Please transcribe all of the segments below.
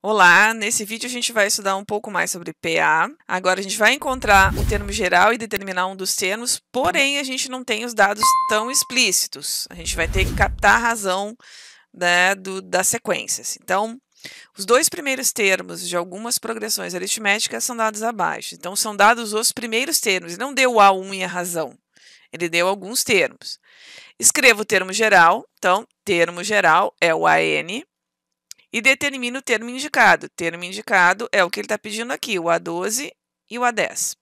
Olá, nesse vídeo a gente vai estudar um pouco mais sobre PA. Agora a gente vai encontrar o termo geral e determinar um dos termos, porém a gente não tem os dados tão explícitos. A gente vai ter que captar a razão, né, das sequências. Então, os dois primeiros termos de algumas progressões aritméticas são dados abaixo. Então, são dados os primeiros termos, e não deu o A1 e a razão. Ele deu alguns termos. Escreva o termo geral. Então, termo geral é o AN. E determina o termo indicado. O termo indicado é o que ele está pedindo aqui, o A12 e o A10.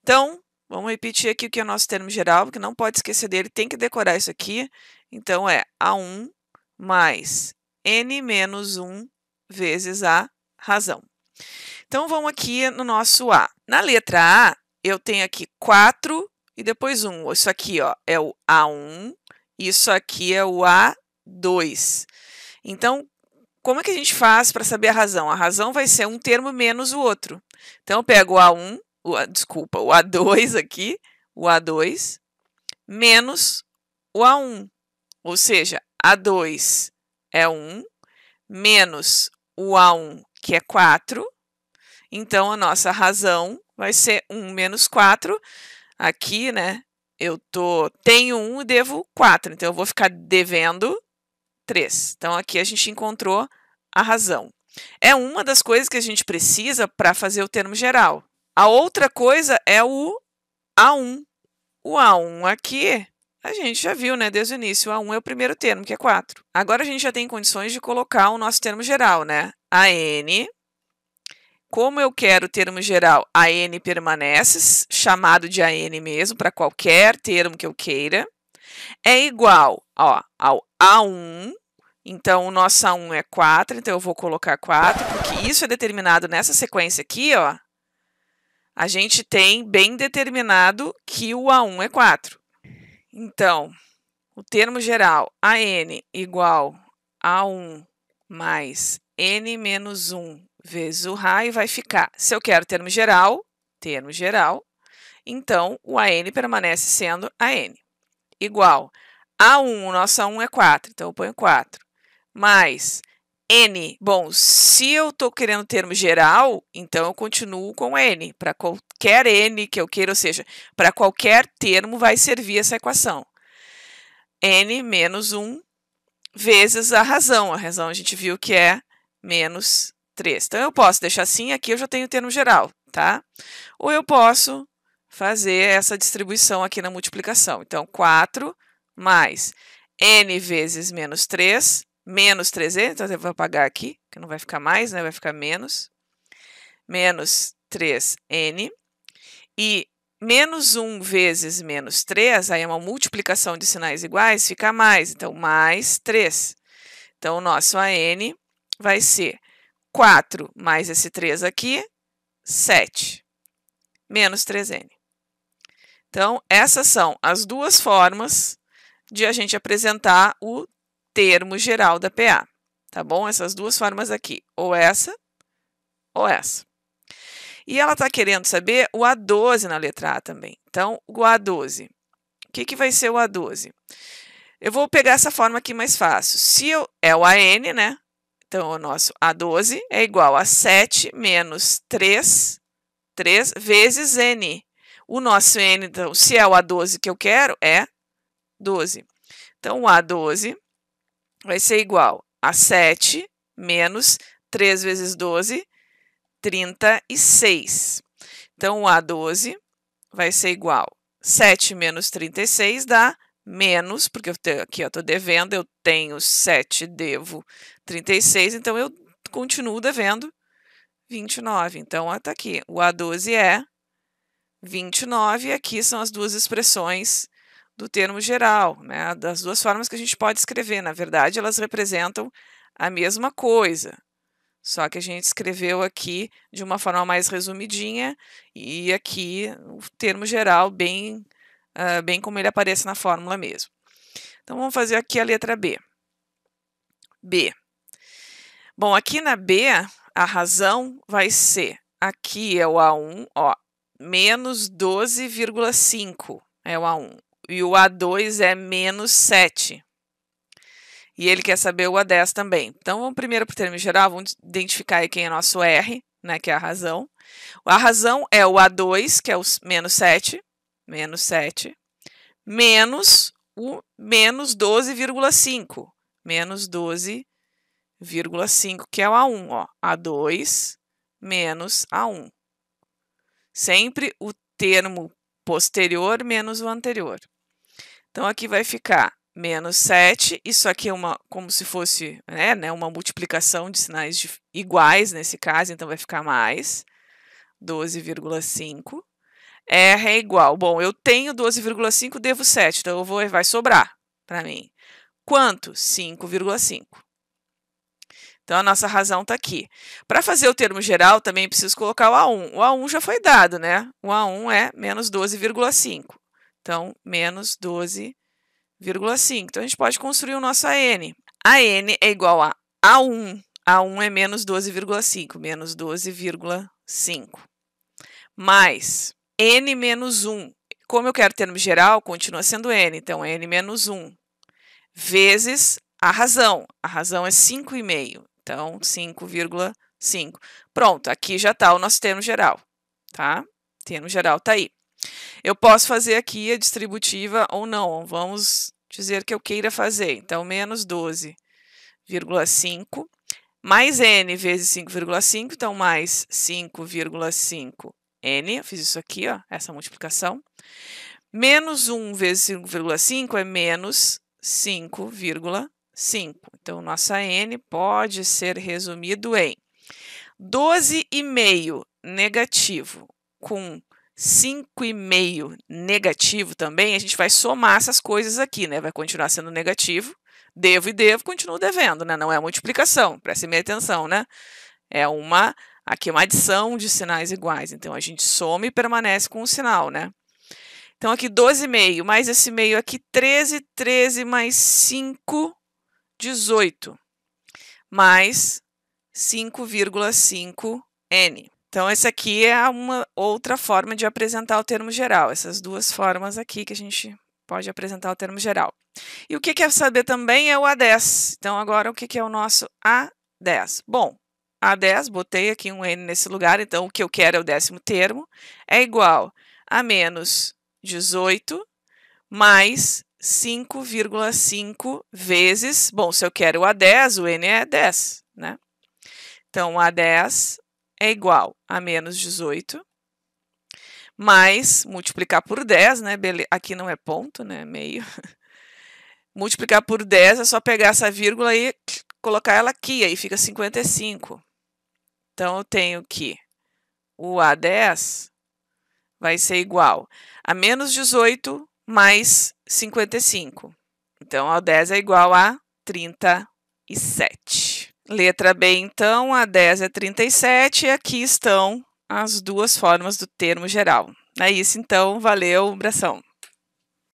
Então, vamos repetir aqui o que é o nosso termo geral, porque não pode esquecer dele, tem que decorar isso aqui. Então, é A1 mais N menos 1 vezes a razão. Então, vamos aqui no nosso A. Na letra A, eu tenho aqui 4 e depois 1. Isso aqui ó, é o A1, isso aqui é o A2. Então, como é que a gente faz para saber a razão? A razão vai ser um termo menos o outro. Então, eu pego o A1, o A2 aqui, o A2, menos o A1. Ou seja, A2 é 1, menos o A1, que é 4. Então, a nossa razão vai ser 1 menos 4. Aqui, né, eu tenho 1 e devo 4. Então, eu vou ficar devendo 3. Então, aqui a gente encontrou a razão. É uma das coisas que a gente precisa para fazer o termo geral. A outra coisa é o A1. O A1 aqui, a gente já viu, né, desde o início. O A1 é o primeiro termo, que é 4. Agora, a gente já tem condições de colocar o nosso termo geral, né? AN. Como eu quero o termo geral, AN permanece, chamado de AN mesmo, para qualquer termo que eu queira. É igual ó, ao A1, então o nosso A1 é 4, então eu vou colocar 4, porque isso é determinado nessa sequência aqui, ó. A gente tem bem determinado que o A1 é 4. Então, o termo geral AN igual a 1 mais N menos 1 vezes o raio vai ficar, se eu quero termo geral, então o AN permanece sendo AN. Igual A1, o nosso A1 é 4, então eu ponho 4. Mais N, bom, se eu estou querendo termo geral, então eu continuo com N. Para qualquer N que eu queira, ou seja, para qualquer termo vai servir essa equação. N menos 1 vezes a razão. A razão a gente viu que é menos 3. Então, eu posso deixar assim, aqui eu já tenho o termo geral, tá? Ou eu posso fazer essa distribuição aqui na multiplicação. Então, 4 mais N vezes menos 3, menos 3N, então eu vou apagar aqui, que não vai ficar mais, né? Vai ficar menos 3N, e menos 1 vezes menos 3, aí é uma multiplicação de sinais iguais, fica mais, então mais 3. Então, o nosso AN vai ser 4 mais esse 3 aqui, 7, menos 3N. Então, essas são as duas formas de a gente apresentar o termo geral da PA, tá bom? Essas duas formas aqui, ou essa ou essa. E ela está querendo saber o A12 na letra A também. Então, o A12. O que vai ser o A12? Eu vou pegar essa forma aqui mais fácil. Se é o AN, né? Então, o nosso A12 é igual a 7 menos 3 vezes N. O nosso N, então, se é o A12 que eu quero, é 12. Então, o A12 vai ser igual a 7 menos 3 vezes 12, 36. Então, o A12 vai ser igual a 7 menos 36 dá menos, porque aqui eu estou devendo, eu tenho 7, devo 36, então eu continuo devendo 29. Então, está aqui. O A12 é 29, e aqui são as duas expressões do termo geral, né? Das duas formas que a gente pode escrever. Na verdade, elas representam a mesma coisa, só que a gente escreveu aqui de uma forma mais resumidinha, e aqui o termo geral bem como ele aparece na fórmula mesmo. Então, vamos fazer aqui a letra B. B. Bom, aqui na B, a razão vai ser, aqui é o A1, ó, menos 12,5 é o A1. E o A2 é menos 7. E ele quer saber o A10 também. Então, vamos primeiro para o termo geral, vamos identificar aí quem é nosso R, né, que é a razão. A razão é o A2, que é o menos 7, menos o menos 12,5, menos 12,5, que é o A1, ó, A2 menos A1. Sempre o termo posterior menos o anterior. Então, aqui vai ficar menos 7, isso aqui é como se fosse né, uma multiplicação de sinais iguais nesse caso, então vai ficar mais 12,5. R é igual, bom, eu tenho 12,5, devo 7, então vai sobrar para mim. Quanto? 5,5. Então, a nossa razão está aqui. Para fazer o termo geral, também preciso colocar o A1. O A1 já foi dado, né? O A1 é menos 12,5. Então, menos 12,5. Então, a gente pode construir o nosso AN. AN é igual a A1. A1 é menos 12,5. Menos 12,5. Mais N menos 1. Como eu quero termo geral, continua sendo N. Então, N menos 1. Vezes a razão. A razão é 5,5. Então, 5,5. Pronto, aqui já está o nosso termo geral, tá? Termo geral está aí. Eu posso fazer aqui a distributiva ou não. Vamos dizer que eu queira fazer. Então, menos 12,5 mais N vezes 5,5. Então, mais 5,5 N. Eu fiz isso aqui, ó, essa multiplicação. Menos 1 vezes 5,5 é menos 5,5. Então, nossa N pode ser resumido em 12,5 negativo com 5,5 negativo também. A gente vai somar essas coisas aqui, né? Vai continuar sendo negativo. Devo e devo, continuo devendo, né? Não é multiplicação, prestem bem atenção, né? É aqui uma adição de sinais iguais. Então, a gente soma e permanece com o sinal, né? Então, aqui 12,5 mais esse meio aqui, 13 mais 5, 18, mais 5,5N. Então, essa aqui é uma outra forma de apresentar o termo geral. Essas duas formas aqui que a gente pode apresentar o termo geral. E o que quer saber também é o A10. Então, agora, o que é o nosso A10? Bom, A10, botei aqui um N nesse lugar, então o que eu quero é o 10º termo, é igual a menos 18 mais 5,5 vezes, bom, se eu quero o A10, o N é 10, né? Então, o A10 é igual a menos 18, mais, multiplicar por 10, né? Aqui não é ponto, né? Meio. Multiplicar por 10 é só pegar essa vírgula e colocar ela aqui, aí fica 55. Então, eu tenho que o A10 vai ser igual a menos 18 mais 55. Então, a 10 é igual a 37. Letra B, então, a 10 é 37 e aqui estão as duas formas do termo geral. É isso, então. Valeu, abração.